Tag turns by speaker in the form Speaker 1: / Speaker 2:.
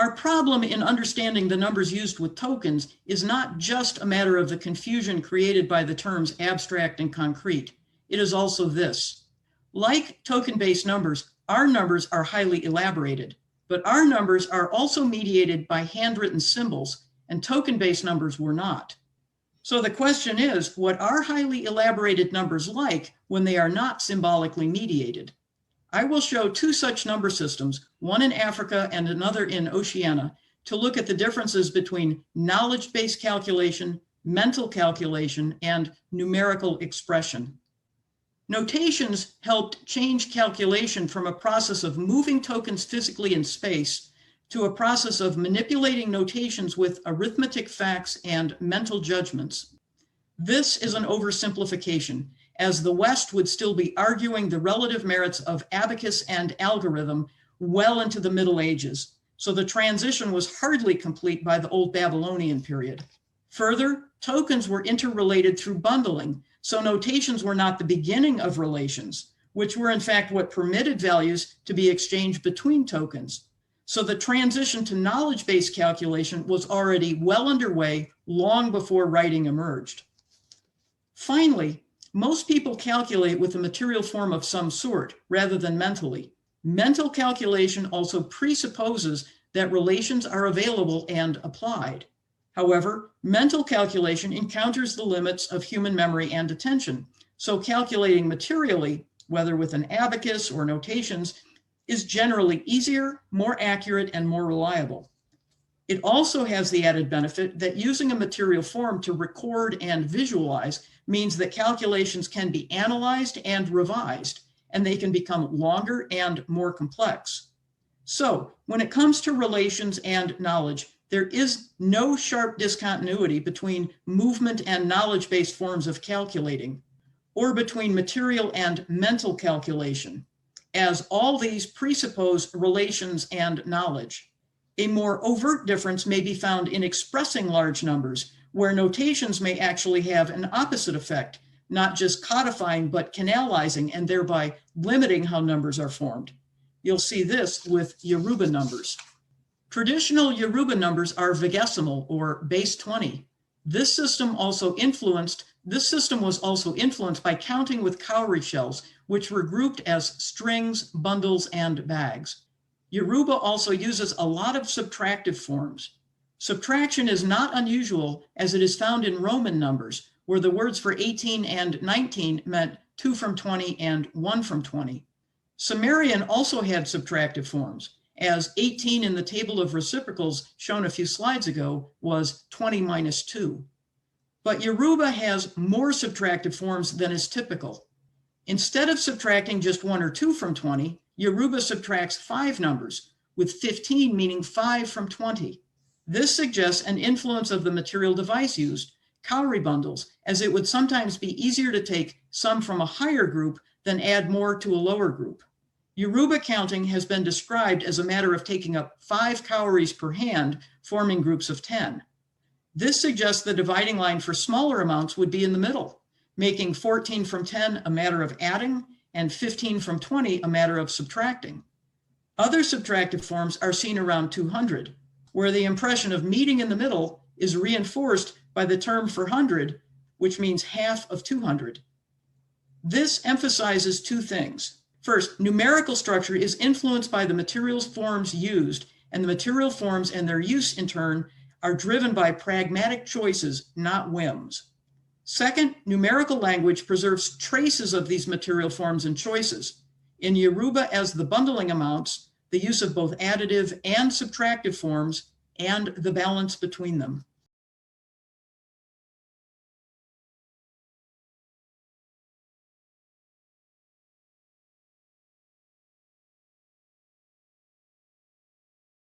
Speaker 1: Our problem in understanding the numbers used with tokens is not just a matter of the confusion created by the terms abstract and concrete. It is also this. Like token-based numbers, our numbers are highly elaborated, but our numbers are also mediated by handwritten symbols, and token-based numbers were not. So the question is, what are highly elaborated numbers like when they are not symbolically mediated? I will show two such number systems, one in Africa and another in Oceania, to look at the differences between knowledge-based calculation, mental calculation, and numerical expression. Notations helped change calculation from a process of moving tokens physically in space to a process of manipulating notations with arithmetic facts and mental judgments. This is an oversimplification, as the West would still be arguing the relative merits of abacus and algorithm well into the Middle Ages, so the transition was hardly complete by the Old Babylonian period. Further, tokens were interrelated through bundling, so notations were not the beginning of relations, which were in fact what permitted values to be exchanged between tokens. So the transition to knowledge-based calculation was already well underway long before writing emerged. Finally, most people calculate with a material form of some sort rather than mentally. Mental calculation also presupposes that relations are available and applied. However, mental calculation encounters the limits of human memory and attention, so calculating materially, whether with an abacus or notations, is generally easier, more accurate, and more reliable. It also has the added benefit that using a material form to record and visualize means that calculations can be analyzed and revised, and they can become longer and more complex. So, when it comes to relations and knowledge, there is no sharp discontinuity between movement and knowledge-based forms of calculating, or between material and mental calculation, as all these presuppose relations and knowledge. A more overt difference may be found in expressing large numbers, where notations may actually have an opposite effect, not just codifying, but canalizing and thereby limiting how numbers are formed. You'll see this with Yoruba numbers. Traditional Yoruba numbers are vigesimal or base 20. This system was also influenced by counting with cowrie shells, which were grouped as strings, bundles, and bags. Yoruba also uses a lot of subtractive forms. Subtraction is not unusual, as it is found in Roman numbers, where the words for 18 and 19 meant 2 from 20 and 1 from 20. Sumerian also had subtractive forms, as 18 in the table of reciprocals shown a few slides ago was 20 minus 2. But Yoruba has more subtractive forms than is typical. Instead of subtracting just 1 or 2 from 20, Yoruba subtracts 5 numbers, with 15 meaning 5 from 20. This suggests an influence of the material device used, cowrie bundles, as it would sometimes be easier to take some from a higher group than add more to a lower group. Yoruba counting has been described as a matter of taking up 5 cowries per hand, forming groups of 10. This suggests the dividing line for smaller amounts would be in the middle, making 14 from 10 a matter of adding and 15 from 20 a matter of subtracting. Other subtractive forms are seen around 200, where the impression of meeting in the middle is reinforced by the term for 100, which means half of 200. This emphasizes two things. First, numerical structure is influenced by the material forms used, and the material forms and their use in turn are driven by pragmatic choices, not whims. Second, numerical language preserves traces of these material forms and choices. In Yoruba, as the bundling amounts, the use of both additive and subtractive forms, and the balance between them.